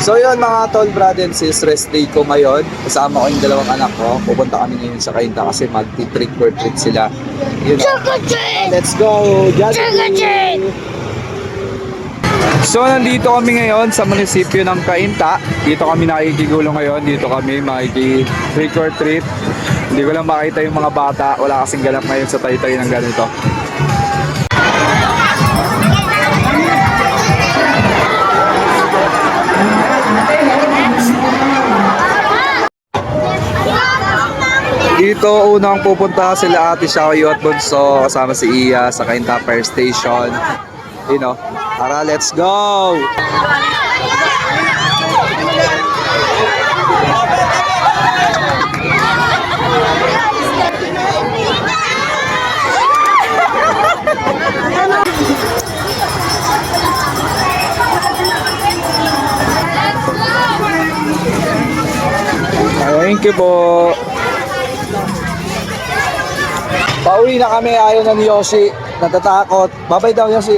So yun mga tol, brother and sis, rest day ko ngayon. Kasama ko yung dalawang anak ko. Pupunta kami ngayon sa Cainta kasi magti-trick or treat sila. You know. Let's go! Jollibee! So nandito kami ngayon sa munisipyo ng Cainta. Dito kami nakikigulo ngayon. Dito kami makiki-trick or treat. Hindi ko lang makita yung mga bata. Wala kasing ganap ngayon sa Taytay ng ganito. Dito unang pupunta sila Ate Shaoyo at Bunso kasama si Iya sa Cainta Fire Station. You know, tara, let's go! Thank you po. Pauwi na kami, ayaw na ni Yoshi. Natatakot. Babay daw Yoshi.